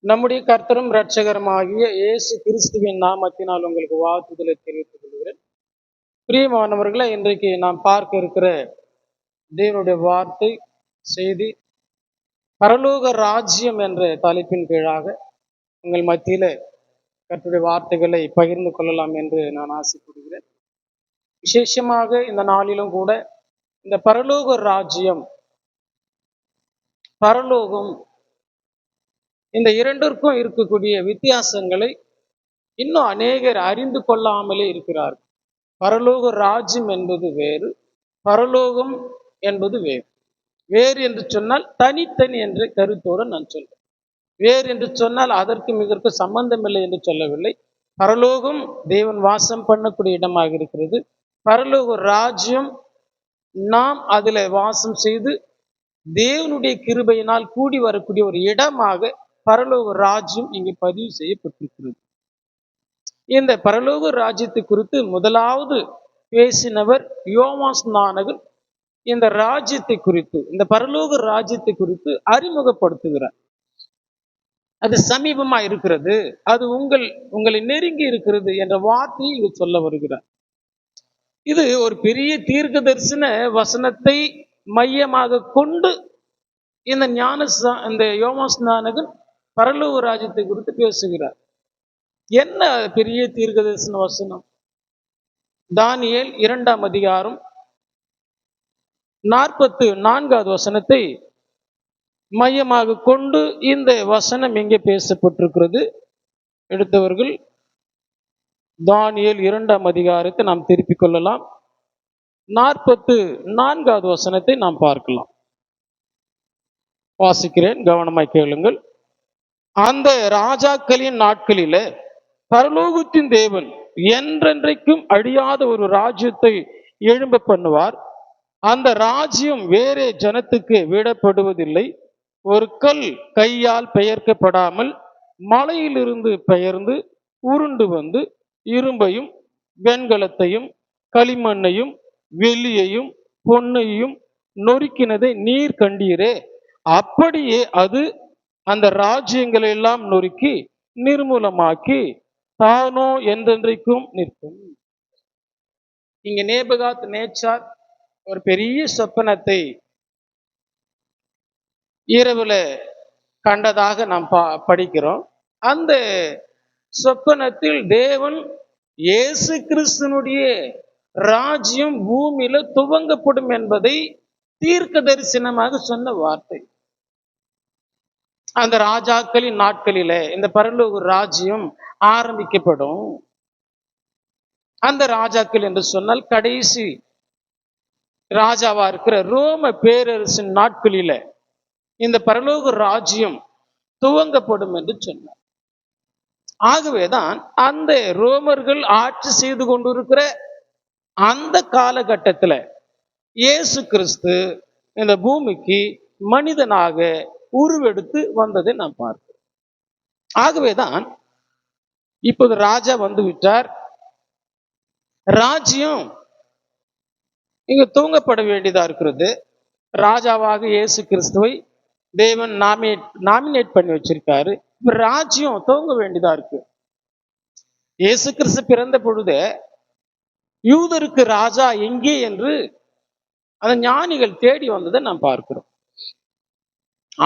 நம்முடைய கர்த்தரும் இரட்சகருமாகிய இயேசு கிறிஸ்துவின் நாமத்தினால் உங்களுக்கு வாழ்த்துதலை தெரிவித்துக் கொள்கிறேன். பிரியமானவர்களை, இன்றைக்கு நாம் பார்க்க இருக்கிற தேவனுடைய வார்த்தை செய்தி பரலோக ராஜ்யம் என்ற தலைப்பின் கீழாக உங்கள் மத்தியில கர்த்தருடைய வார்த்தைகளை பகிர்ந்து கொள்ளலாம் என்று நான் ஆசைப்படுகிறேன். விசேஷமாக இந்த நாளிலும் கூட இந்த பரலோக ராஜ்யம், பரலோகம், இந்த இரண்டிற்கும் இருக்கக்கூடிய வித்தியாசங்களை இன்னும் அநேகர் அறிந்து கொள்ளாமலே இருக்கிறார்கள். பரலோக ராஜ்யம் என்பது வேறு, பரலோகம் என்பது வேறு. வேறு என்று சொன்னால் தனித்தனி என்ற கருத்தோடு நான் சொல்றேன். வேறு என்று சொன்னால் அதற்கும் இதற்கு சம்பந்தம் இல்லை என்று சொல்லவில்லை. பரலோகம் தேவன் வாசம் பண்ணக்கூடிய இடமாக இருக்கிறது. பரலோக ராஜ்யம் நாம் அதில் வாசம் செய்து தேவனுடைய கிருபையினால் கூடி வரக்கூடிய ஒரு இடமாக பரலோக ராஜ்யம் இங்கே பதிவு செய்யப்பட்டிருக்கிறது. இந்த பரலோக ராஜ்யத்தை குறித்து முதலாவது பேசினவர் யோவான்ஸ்நானகன் இந்த ராஜ்யத்தை குறித்து, இந்த பரலோக ராஜ்யத்தை குறித்து அறிமுகப்படுத்துகிறார். அது சமீபமா இருக்கிறது, அது உங்களை நெருங்கி இருக்கிறது என்ற வார்த்தையை இங்கு சொல்ல வருகிறார். இது ஒரு பெரிய தீர்க்க தரிசன வசனத்தை மையமாக கொண்டு இந்த யோவான்ஸ்நானகன் பரலோக ராஜ்யத்தை குறித்து பேசுகிறார். என்ன பெரிய தீர்க்க தரிசன வசனம்? தானியேல் 2ஆம் அதிகாரம் 44வது வசனத்தை மையமாக கொண்டு இந்த வசனம் எங்கே பேசப்பட்டிருக்கிறது. எடுத்தவர்கள் தானியேல் 2ஆம் அதிகாரத்தை நாம் திருப்பிக் கொள்ளலாம். 44வது வசனத்தை நாம் பார்க்கலாம். வாசிக்கிறேன், கவனமாய் கேளுங்கள். அந்த ராஜாக்களின் நாட்களிலே பரலோகத்தின் தேவன் என்றென்றைக்கும் அழியாத ஒரு ராஜ்யத்தை எழும்ப பண்ணுவார். அந்த ராஜ்யம் வேறே ஜனத்துக்கு விடப்படுவதில்லை. ஒரு கல் கையால் பெயர்க்கப்படாமல் மலையிலிருந்து பெயர்ந்து உருண்டு வந்து இரும்பையும் வெண்கலத்தையும் களிமண்ணையும் வெள்ளியையும் பொன்னையும் நொறுக்கினதை நீர் கண்டீரே, அப்படியே அது அந்த ராஜ்யங்களை எல்லாம் நொறுக்கி நிர்மூலமாக்கி தானோ என்றென்றைக்கும் நிற்கும். இங்க நேபுகாத் நேச்சார் ஒரு பெரிய சொப்பனத்தை இரவுல கண்டதாக நாம் படிக்கிறோம். அந்த சொப்பனத்தில் தேவன் இயேசு கிறிஸ்துனுடைய ராஜ்யம் பூமியில துவங்கப்படும் என்பதை தீர்க்க தரிசனமாக சொன்ன வார்த்தை. அந்த ராஜாக்களின் நாட்களில இந்த பரலோக ராஜ்யம் ஆரம்பிக்கப்படும். அந்த ராஜாக்கள் என்று சொன்னால் கடைசி ராஜாவா இருக்கிற ரோம பேரரசின் நாட்களில இந்த பரலோக ராஜ்யம் துவங்கப்படும் என்று சொன்னார். ஆகவேதான் அந்த ரோமர்கள் ஆட்சி செய்து கொண்டிருக்கிற அந்த காலகட்டத்தில் இயேசு கிறிஸ்து இந்த பூமிக்கு மனிதனாக உருவெடுத்து வந்ததை நாம் பார்க்கிறோம். ஆகவேதான் இப்போது ராஜா வந்து விட்டார். ராஜ்யம் இங்கு துவங்கப்பட வேண்டியதா இருக்கிறது. ராஜாவாக இயேசு கிறிஸ்துவை தேவன் நாமினேட் பண்ணி வச்சிருக்காரு. இப்ப ராஜ்யம் துவங்க வேண்டியதா இருக்கு. இயேசு கிறிஸ்து பிறந்த பொழுது யூதருக்கு ராஜா எங்கே என்று அந்த ஞானிகள் தேடி வந்ததை நாம் பார்க்கிறோம்.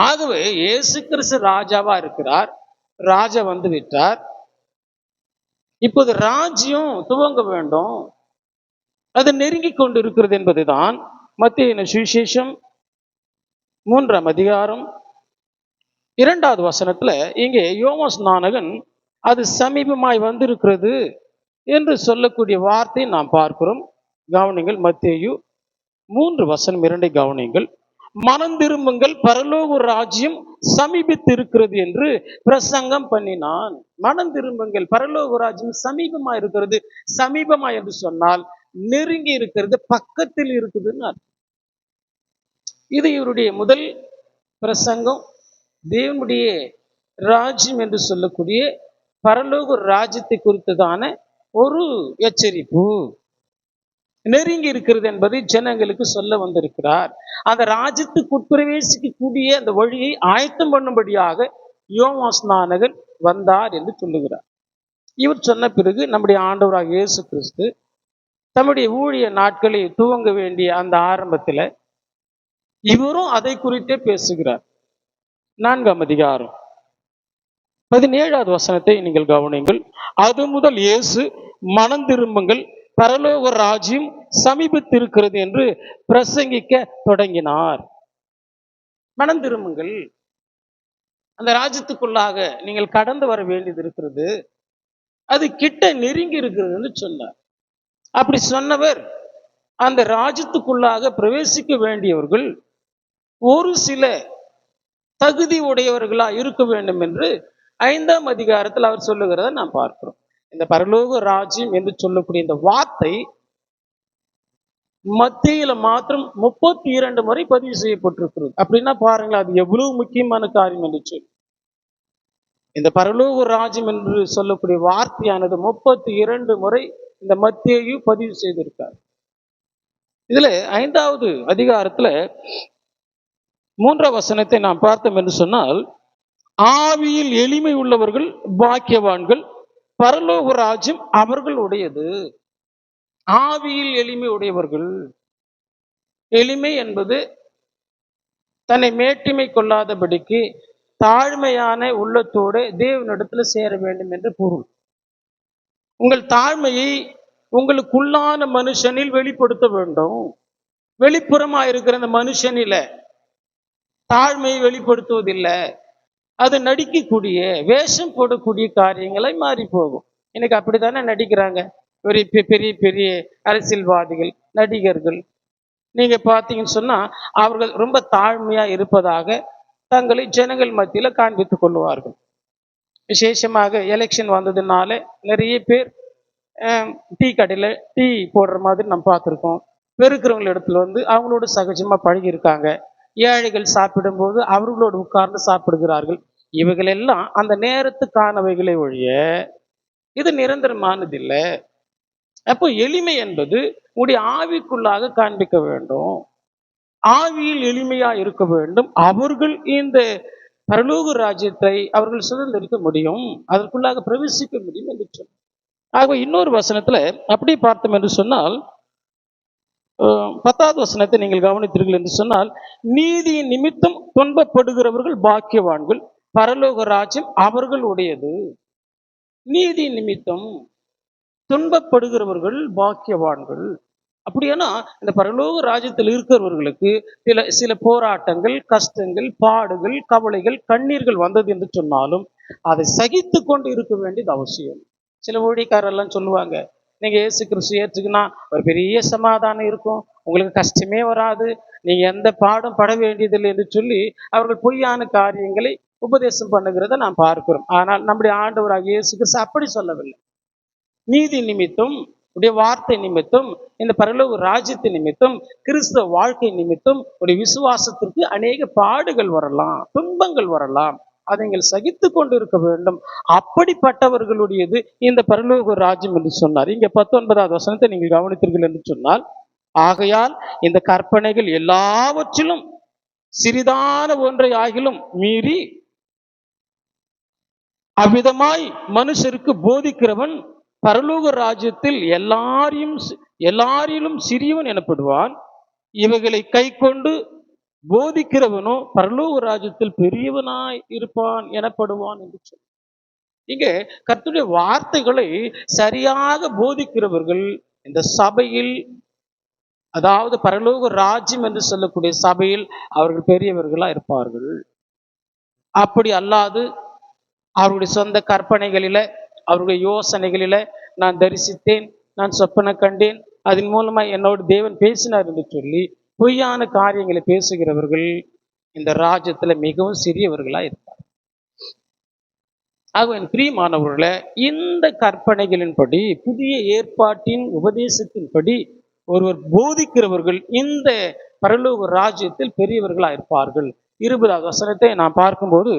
ஆகவே இயேசு கிறிஸ்து ராஜாவா இருக்கிறார். ராஜா வந்து விட்டார். இப்போது ராஜ்யம் துவங்க வேண்டும், அது நெருங்கி கொண்டு இருக்கிறது என்பதுதான் மத்தேயு சுவிசேஷம் 3ஆம் அதிகாரம் 2வது வசனத்துல இங்கே யோவான்ஸ்நானகன் அது சமீபமாய் வந்திருக்கிறது என்று சொல்லக்கூடிய வார்த்தையை நாம் பார்க்கிறோம். கவனிங்கள், மத்தேயு 3:2 கவனிங்கள். மனம் திரும்புங்கள், பரலோக ராஜ்யம் சமீபித்து இருக்கிறது என்று பிரசங்கம் பண்ணினான். மனம் திரும்புங்கள், பரலோக ராஜ்யம் சமீபமா இருக்கிறது. சமீபமா என்று சொன்னால் நெருங்கி இருக்கிறது, பக்கத்தில் இருக்குதுன்னு. இது இவருடைய முதல் பிரசங்கம். தேவனுடைய ராஜ்யம் என்று சொல்லக்கூடிய பரலோக ராஜ்யத்தை குறித்ததான ஒரு எச்சரிப்பு நெருங்கி இருக்கிறது என்பதை ஜனங்களுக்கு சொல்ல வந்திருக்கிறார். அந்த ராஜ்யத்துக்கு உட்பிரவேசிக்கக்கூடிய அந்த வழியை ஆயத்தம் பண்ணும்படியாக யோவான் ஸ்நானகன் வந்தார் என்று சொல்லுகிறார். இவர் சொன்ன பிறகு நம்முடைய ஆண்டவராக இயேசு கிறிஸ்து தம்முடைய ஊழிய நாட்களை துவங்க வேண்டிய அந்த ஆரம்பத்தில் இவரும் அதை குறித்தே பேசுகிறார். 4ஆம் அதிகாரம் 17வது வசனத்தை நீங்கள் கவனிங்கள். அது முதல் இயேசு மனம் திரும்புங்கள், பரலோக ராஜ்யம் சமீபித்திருக்கிறது என்று பிரசங்கிக்க தொடங்கினார். மனம் திரும்புங்கள், அந்த ராஜ்யத்துக்குள்ளாக நீங்கள் கடந்து வர வேண்டியது இருக்கிறது, அது கிட்ட நெருங்கி இருக்கிறதுன்னு சொன்னார். அப்படி சொன்னவர் அந்த ராஜ்யத்துக்குள்ளாக பிரவேசிக்க வேண்டியவர்கள் ஒரு சில தகுதி உடையவர்களா இருக்க வேண்டும் என்று 5ஆம் அதிகாரத்தில் அவர் சொல்லுகிறத நாம் பார்க்கிறோம். இந்த பரலோக ராஜ்யம் என்று சொல்லக்கூடிய இந்த வார்த்தை மத்தியில மாத்திரம் 32 முறை பதிவு செய்யப்பட்டிருக்கிறது. அப்படின்னா பாருங்களா, அது எவ்வளவு முக்கியமான காரியம் என்று சொல்லி. இந்த பரலோக ராஜ்யம் என்று சொல்லக்கூடிய வார்த்தையானது 32 முறை இந்த மத்தேயு பதிவு செய்திருக்கார். இதுல 5வது அதிகாரத்துல 3ஆம் வசனத்தை நாம் பார்த்தோம் என்று சொன்னால், ஆவியில் எளிமை உள்ளவர்கள் பாக்கியவான்கள், பரலோக ராஜ்யம் அவர்களுடையது. ஆவியில் எளிமை உடையவர்கள். எளிமை என்பது தன்னை மேட்டிமை கொள்ளாதபடிக்கு தாழ்மையான உள்ளத்தோடு தேவனிடத்தில் சேர வேண்டும் என்று பொருள். உங்கள் தாழ்மையை உங்களுக்குள்ளான மனுஷனில் வெளிப்படுத்த வேண்டும். வெளிப்புறமா இருக்கிற அந்த மனுஷனில தாழ்மையை வெளிப்படுத்துவதில்லை. அது நடிக்கக்கூடிய, வேஷம் போடக்கூடிய காரியங்களை மாறி போகும். இன்னைக்கு அப்படித்தானே நடிக்கிறாங்க பெரிய பெரிய பெரிய அரசியல்வாதிகள், நடிகர்கள். நீங்க பார்த்தீங்கன்னு சொன்னா அவர்கள் ரொம்ப தாழ்மையா இருப்பதாக தங்களை ஜனங்கள் மத்தியில காண்பித்துக் கொள்வார்கள். விசேஷமாக எலெக்ஷன் வந்ததுனால நிறைய பேர் டீ கடையில டீ போடுற மாதிரி நம்ம பார்த்துருக்கோம். பெருக்கிறவங்க இடத்துல அவங்களோட சகஜமா பழகி இருக்காங்க. ஏழைகள் சாப்பிடும்போது அவர்களோடு உட்கார்ந்து சாப்பிடுகிறார்கள். இவைகள் எல்லாம் அந்த நேரத்துக்கானவைகளை ஒழிய இது நிரந்தரமானதில்லை. அப்போ எளிமை என்பது உங்களுடைய ஆவிக்குள்ளாக காண்பிக்க வேண்டும். ஆவியில் எளிமையா இருக்க வேண்டும். அவர்கள் இந்த பரலோக ராஜ்யத்தை அவர்கள் சுதந்திரிக்க முடியும், அதற்குள்ளாக பிரவேசிக்க முடியும் என்று சொன்னார். ஆக இன்னொரு வசனத்துல அப்படி பார்த்தோம் என்று சொன்னால், 10வது வசனத்தை நீங்கள் கவனித்தீர்கள் என்று சொன்னால், நீதியின் நிமித்தம் துன்பப்படுகிறவர்கள் பாக்கியவான்கள், பரலோக ராஜ்யம் அவர்களுடையது. நீதி நிமித்தம் துன்பப்படுகிறவர்கள் பாக்கியவான்கள். அப்படியானா இந்த பரலோக ராஜ்யத்தில் இருக்கிறவர்களுக்கு சில போராட்டங்கள், கஷ்டங்கள், பாடுகள், கவலைகள், கண்ணீர்கள் வந்தது என்று சொன்னாலும் அதை சகித்து கொண்டு இருக்க வேண்டியது அவசியம். சில ஊழியக்காரெல்லாம் சொல்லுவாங்க, நீங்க இயேசு கிறிஸ்து ஏற்றுக்குன்னா ஒரு பெரிய சமாதானம் இருக்கும், உங்களுக்கு கஷ்டமே வராது, நீங்க எந்த பாடம் பட வேண்டியதில்லை என்று சொல்லி அவர்கள் பொய்யான காரியங்களை உபதேசம் பண்ணுகிறத நாம் பார்க்கிறோம். ஆனால் நம்முடைய ஆண்டவராகிய இயேசு கிறிஸ்து அப்படி சொல்லவில்லை. நீதி நிமித்தம், உடைய வார்த்தை நிமித்தம், இந்த பரலோக ராஜ்யத்தை நிமித்தம், கிறிஸ்தவ வாழ்க்கை நிமித்தம் உடைய விசுவாசத்திற்கு அநேக பாடுகள் வரலாம், துன்பங்கள் வரலாம். அதை நீங்கள் சகித்து கொண்டு இருக்க வேண்டும். அப்படிப்பட்டவர்களுடையது இந்த பரலோக ராஜ்யம் என்று சொன்னார். இங்க 19வது வசனத்தை நீங்கள் கவனித்தீர்கள் என்று சொன்னால், ஆகையால் இந்த கற்பனைகள் எல்லாவற்றிலும் சிறிதான ஒன்றை ஆகிலும் மீறி அவ்விதமாய் மனுஷருக்கு போதிக்கிறவன் பரலோக ராஜ்யத்தில் எல்லாரிலும் சிறியவன் எனப்படுவான். இவைகளை கை கொண்டு போதிக்கிறவனோ பரலோக ராஜ்யத்தில் பெரியவனாய் இருப்பான் எனப்படுவான் என்று சொல்லி, இங்கே கர்த்தருடைய வார்த்தைகளை சரியாக போதிக்கிறவர்கள் இந்த சபையில், அதாவது பரலோக ராஜ்யம் என்று சொல்லக்கூடிய சபையில் அவர்கள் பெரியவர்களா இருப்பார்கள். அப்படி அல்லாது அவருடைய சொந்த கற்பனைகளில, அவருடைய யோசனைகளில, நான் தரிசித்தேன், நான் சொப்பனை கண்டேன், அதன் மூலமா என்னோடு தேவன் பேசினார் என்று சொல்லி பொய்யான காரியங்களை பேசுகிறவர்கள் இந்த ராஜ்யத்துல மிகவும் சிறியவர்களா இருப்பார். ஆக என் பிரியமானவர்களே, இந்த கற்பனைகளின்படி, புதிய ஏற்பாட்டின் உபதேசத்தின்படி ஒருவர் போதிக்கிறவர்கள் இந்த பரலோக ராஜ்யத்தில் பெரியவர்களா இருப்பார்கள். 20வது வசனத்தை நாம் பார்க்கும்போது,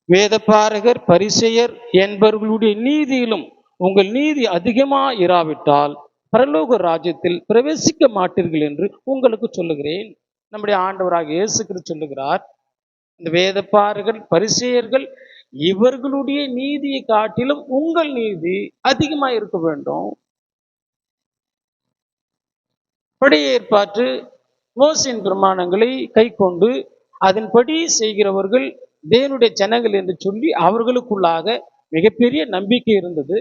வேதபாரகர் பரிசேயர் என்பவர்களுடைய நீதியிலும் உங்கள் நீதி அதிகமா இராவிட்டால் பரலோக ராஜ்யத்தில் பிரவேசிக்க மாட்டீர்கள் என்று உங்களுக்கு சொல்லுகிறேன். நம்முடைய ஆண்டவராக இயேசு கிறிஸ்து சொல்லுகிறார், இந்த வேதப்பாரகர் பரிசேயர்கள் இவர்களுடைய நீதியை காட்டிலும் உங்கள் நீதி அதிகமா இருக்க வேண்டும். பழைய ஏற்பாட்டு மோசேயின் பிரமாணங்களை கை கொண்டு அதன்படி செய்கிறவர்கள் தேவனுடைய ஜனங்கள் என்று சொல்லி அவர்களுக்குள்ளாக மிகப்பெரிய நம்பிக்கை இருந்தது.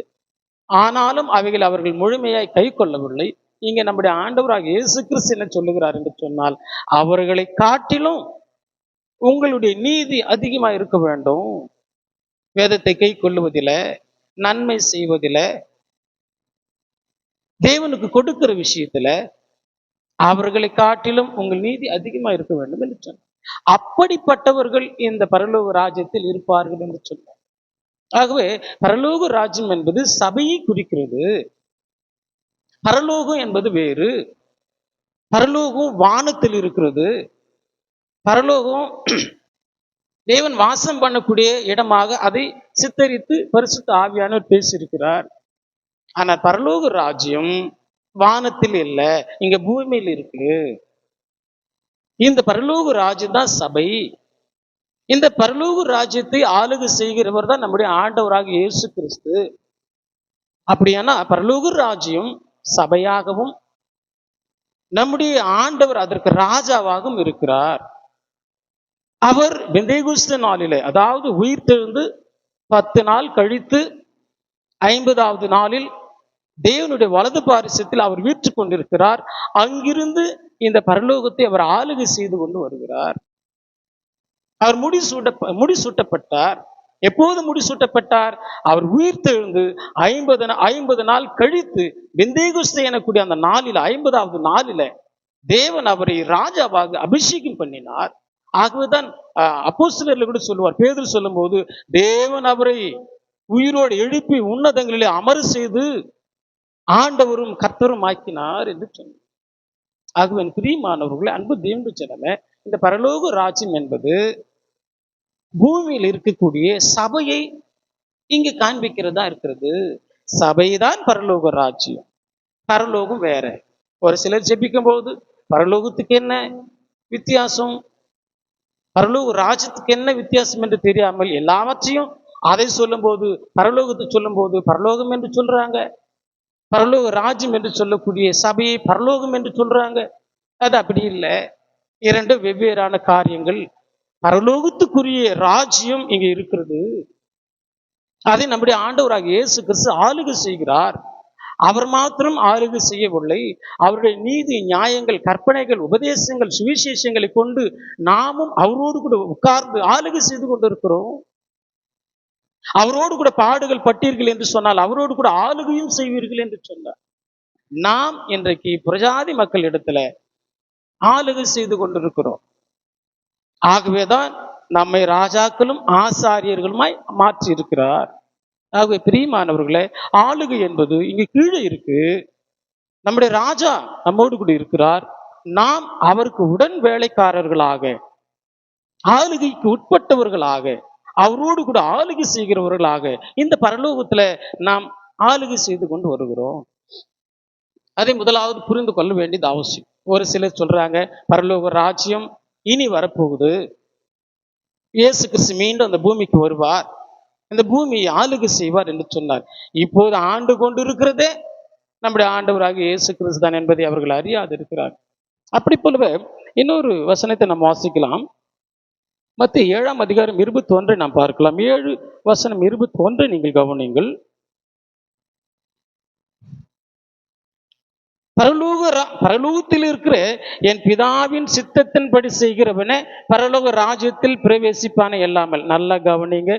ஆனாலும் அவைகள் அவர்கள் முழுமையாய் கை கொள்ளவில்லை. இங்க நம்முடைய ஆண்டவராக இயேசு கிறிஸ்து என்ன சொல்லுகிறார் என்று சொன்னால், அவர்களை காட்டிலும் உங்களுடைய நீதி அதிகமா இருக்க வேண்டும். வேதத்தை கை கொள்ளுவதில, நன்மை செய்வதில, தேவனுக்கு கொடுக்கிற விஷயத்துல அவர்களை காட்டிலும் உங்கள் நீதி அதிகமா இருக்க வேண்டும் என்று சொன்னார். அப்படிப்பட்டவர்கள் இந்த பரலோக ராஜ்யத்தில் இருப்பார்கள் என்று சொன்னார். ஆகவே பரலோக ராஜ்யம் என்பது சபையை குறிக்கிறது. பரலோகம் என்பது வேறு. பரலோகம் வானத்தில் இருக்கிறது. பரலோகம் தேவன் வாசம் பண்ணக்கூடிய இடமாக அதை சித்தரித்து பரிசுத்த ஆவியானவர் பேசியிருக்கிறார். ஆனால் பரலோக ராஜ்யம் வானத்தில் இல்லை, இங்க பூமியில் இருக்கு. இந்த பரலோக ராஜ்யம் தான் சபை. இந்த பரலோக ராஜ்யத்தை ஆளுகை செய்கிறவர் தான் நம்முடைய ஆண்டவராக இயேசு கிறிஸ்து. அப்படியானா பரலோக ராஜ்யம் சபையாகவும் நம்முடைய ஆண்டவர் அதற்கு ராஜாவாகவும் இருக்கிறார். அவர் பெந்தேகோஸ்து நாளிலே, அதாவது உயிர் தெழுந்து 10 நாள் கழித்து 50வது நாளில் தேவனுடைய வலது பாரிசத்தில் அவர் வீற்றுக் கொண்டிருக்கிறார். அங்கிருந்து இந்த பரலோகத்தை அவர் ஆளுகை செய்து கொண்டு வருகிறார். அவர் முடிசூட்டப்பட்டார். எப்போது முடிசூட்டப்பட்டார்? அவர் உயிர் தெழுந்து 50 நாள் கழித்து பெந்தேகோஸ்து எனக்கூடிய அந்த நாளில் 50வது நாளில தேவன் அவரை ராஜாவாக அபிஷேகம் பண்ணினார். ஆகவேதான் அப்போஸ்தலர்கள் கூட சொல்லுவார், பேதுரு சொல்லும் போது, தேவன் அவரை உயிரோடு எழுப்பி உன்னதங்களிலே அமர செய்து ஆண்டவரும் கர்த்தரும் ஆக்கினார் என்று சொன்னார். ஆகவே பிரியமானவர்களே, அன்பு தேவனுடைய ஜனமே, இந்த பரலோக ராஜ்யம் என்பது பூமியில் இருக்கக்கூடிய சபையை இங்கு காண்பிக்கிறதா இருக்கிறது. சபைதான் பரலோக ராஜ்யம். பரலோகம் வேற. ஒரு சிலர் ஜெபிக்கும் போது பரலோகத்துக்கு என்ன வித்தியாசம், பரலோக ராஜ்யத்துக்கு என்ன வித்தியாசம் என்று தெரியாமல் எல்லாவற்றையும் அதை சொல்லும் போது, பரலோகத்தை சொல்லும் போது பரலோகம் என்று சொல்றாங்க, பரலோக ராஜ்யம் என்று சொல்லக்கூடிய சபையை பரலோகம் என்று சொல்றாங்க. அது அப்படி இல்லை. இரண்டு வெவ்வேறான காரியங்கள். பரலோகத்துக்குரிய ராஜ்யம் இங்க இருக்கிறது. அதை நம்முடைய ஆண்டவராக இயேசு கிறிஸ்து ஆளுகை செய்கிறார். அவர் மாத்திரம் ஆளுகை செய்யவில்லை, அவருடைய நீதி நியாயங்கள், கற்பனைகள், உபதேசங்கள், சுவிசேஷங்களை கொண்டு நாமும் அவரோடு கூட உட்கார்ந்து ஆளுகை செய்து கொண்டிருக்கிறோம். அவரோடு கூட பாடுகள் பட்டீர்கள் என்று சொன்னால் அவரோடு கூட ஆளுகையும் செய்வீர்கள் என்று சொன்னார். நாம் இன்றைக்கு பிரஜாதி மக்கள் இடத்துல ஆளுகை செய்து கொண்டிருக்கிறோம். ஆகவேதான் நம்மை ராஜாக்களும் ஆசாரியர்களுமாய் மாற்றி இருக்கிறார். ஆகவே பிரியமானவர்களே, ஆளுகை என்பது இங்கு கீழே இருக்கு. நம்முடைய ராஜா நம்மோடு கூட இருக்கிறார். நாம் அவருக்கு உடன் வேலைக்காரர்களாக, ஆளுகைக்கு உட்பட்டவர்களாக, அவரோடு கூட ஆளுகை செய்கிறவர்களாக இந்த பரலோகத்துல நாம் ஆளுகை செய்து கொண்டு வருகிறோம். அதை முதலாவது புரிந்து கொள்ள வேண்டியது அவசியம். ஒரு சிலர் சொல்றாங்க, பரலோக ராஜ்யம் இனி வரப்போகுது, இயேசு கிறிஸ்து மீண்டும் அந்த பூமிக்கு வருவார், இந்த பூமியை ஆளுகை செய்வார் என்று சொன்னார். இப்போது ஆண்டு கொண்டு இருக்கிறதே நம்முடைய ஆண்டவராக இயேசு கிறிஸ்து தான் என்பதை அவர்கள் அறியாது இருக்கிறார். அப்படி போலவே இன்னொரு வசனத்தை நாம் வாசிக்கலாம். மத்திய 7ஆம் அதிகாரம் 21 நாம் பார்க்கலாம். 7:21 நீங்கள் கவனிங்கள். பரலோகத்தில் இருக்கிற என் பிதாவின் சித்தத்தின்படி செய்கிறவனே பரலோக ராஜ்யத்தில் பிரவேசிப்பானே இல்லாமல். நல்லா கவனிங்க.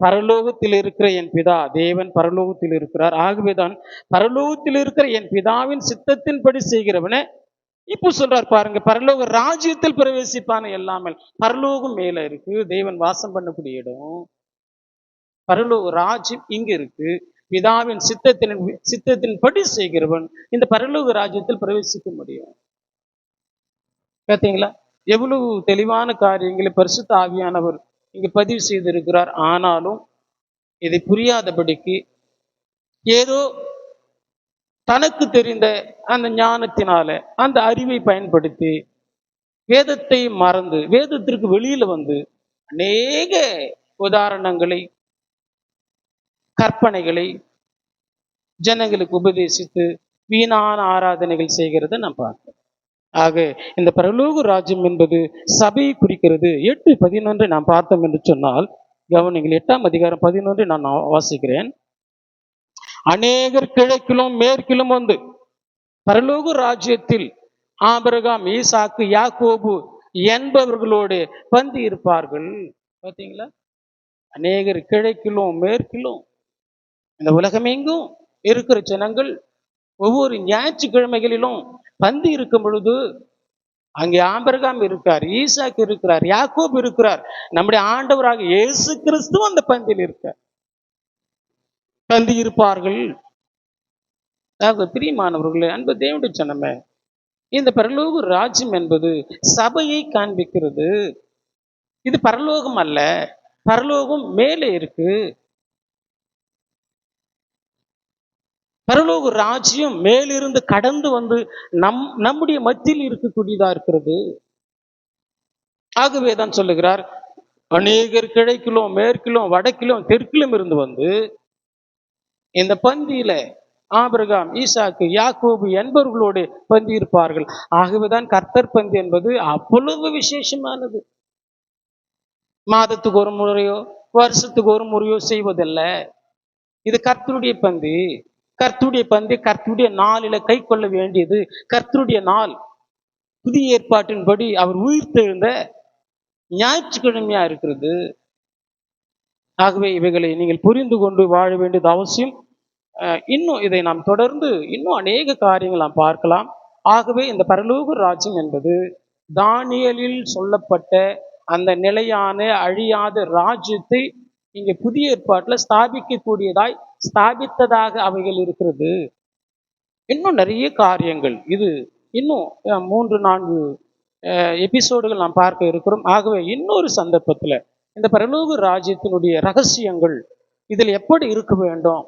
பரலோகத்தில் இருக்கிற என் பிதா, தேவன் பரலோகத்தில் இருக்கிறார். ஆகவேதான் பரலோகத்தில் இருக்கிற என் பிதாவின் சித்தத்தின்படி செய்கிறவனே, இப்போ சொல்றார் பாருங்க, பரலோக ராஜ்யத்தில் பிரவேசிப்பானே இல்லாமல். பரலோகம் மேல இருக்கு, தேவன் வாசம் பண்ணக்கூடிய இடம். பரலோக ராஜ்யம் இங்க இருக்கு. பிதாவின் சித்தத்தின்படி செய்கிறவன் இந்த பரலோக ராஜ்யத்தில் பிரவேசிக்க முடியும். பார்த்தீங்களா, எவ்வளவு தெளிவான காரியங்களை பரிசுத்த ஆவியானவர் இங்கு பதிவு செய்திருக்கிறார். ஆனாலும் இதை புரியாதபடிக்கு ஏதோ தனக்கு தெரிந்த அந்த ஞானத்தினால, அந்த அறிவை பயன்படுத்தி வேதத்தை மறந்து, வேதத்திற்கு வெளியில வந்து அநேக உதாரணங்களை, கற்பனைகளை ஜனங்களுக்கு உபதேசித்து வீணான ஆராதனைகள் செய்கிறத நாம் பார்க்கிறோம். ஆக இந்த பரலோக ராஜ்யம் என்பது சபையை குறிக்கிறது. 8:11 நாம் பார்த்தோம் என்று சொன்னால், கவனிங்கள், 8ஆம் அதிகாரம் 11 நான் வாசிக்கிறேன். அநேகர் கிழக்கிலும் மேற்கிலும் வந்து பரலோக ராஜ்யத்தில் ஆபிரகாம், ஈசாக்கு, யாக்கோபு என்பவர்களோடு பந்தி இருப்பார்கள். பார்த்தீங்களா? அநேகர் கிழக்கிலும் மேற்கிலும், இந்த உலகமெங்கும் இருக்கிற ஜனங்கள் ஒவ்வொரு ஞாயிற்றுக்கிழமைகளிலும் பந்தி இருக்கும் பொழுது அங்கே ஆபிரகாம் இருக்கார், ஈசாக்கு இருக்கிறார், யாக்கோபு இருக்கிறார், நம்முடைய ஆண்டவராக இயேசு கிறிஸ்து அந்த பந்தியில் இருக்கார். பந்தி இருப்பார்கள். பிரியமானவர்களே, அன்பு தேவனுடைய ஜனமே, இந்த பரலோக ராஜ்யம் என்பது சபையை காண்பிக்கிறது. இது பரலோகம் அல்ல, பரலோகம் மேலே இருக்கு. பரலோக ராஜ்யம் மேலிருந்து கடந்து வந்து நம்முடைய மத்தியில் இருக்கக்கூடியதா இருக்கிறது. ஆகவே தான் சொல்லுகிறார், அநேகர் கிழக்கிலும் மேற்கிலும் வடக்கிலும் தெற்கிலும் இருந்து வந்து இந்த பந்தியில ஆபிரகாம், ஈசாக்கு, யாக்கோபு என்பவர்களோடு பந்தி இருப்பார்கள். ஆகவேதான் கர்த்தர் பந்தி என்பது அவ்வளவு விசேஷமானது. மாதத்துக்கு ஒரு முறையோ வருஷத்துக்கு ஒரு முறையோ செய்வதல்ல. இது கர்த்தருடைய பந்தி. கர்த்தருடைய பந்தி கர்த்தருடைய நாளில கை கொள்ள வேண்டியது. கர்த்தருடைய நாள் புதிய ஏற்பாட்டின்படி அவர் உயிர்த்தெழுந்த ஞாயிற்றுக்கிழமையா இருக்கிறது. ஆகவே இவைகளை நீங்கள் புரிந்து கொண்டு வாழ வேண்டியது அவசியம். இன்னும் இதை நாம் தொடர்ந்து இன்னும் அநேக காரியங்கள் நாம் பார்க்கலாம். ஆகவே இந்த பரலோக ராஜ்யம் என்பது தானியேலில் சொல்லப்பட்ட அந்த நிலையான அழியாத ராஜ்யத்தை இங்கே புதிய ஏற்பாட்டில் ஸ்தாபிக்கக்கூடியதாய் ஸ்தாபித்ததாக அவைகள் இருக்கிறது. இன்னும் நிறைய காரியங்கள், இது இன்னும் 3-4 எபிசோடுகள் நாம் பார்க்க இருக்கிறோம். ஆகவே இன்னொரு சந்தர்ப்பத்தில் இந்த பரலோக ராஜ்யத்தினுடைய ரகசியங்கள், இதில் எப்படி இருக்க வேண்டும்,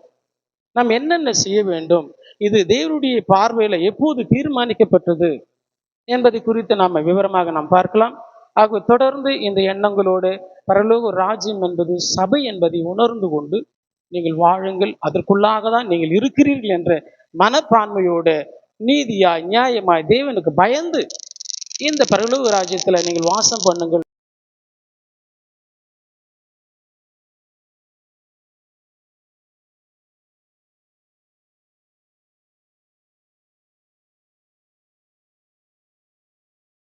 நாம் என்னென்ன செய்ய வேண்டும், இது தேவனுடைய பார்வையில எப்போது தீர்மானிக்கப்பட்டது என்பதை குறித்து நாம் விவரமாக நாம் பார்க்கலாம். ஆகவே தொடர்ந்து இந்த எண்ணங்களோடு பரலோக ராஜ்யம் என்பது சபை என்பதை உணர்ந்து கொண்டு நீங்கள் வாழுங்கள். அதற்குள்ளாக தான் நீங்கள் இருக்கிறீர்கள் என்ற மனப்பான்மையோடு நீதியாய் நியாயமாய் தேவனுக்கு பயந்து இந்த பரலோக ராஜ்யத்தில் நீங்கள் வாசம் பண்ணுங்கள்.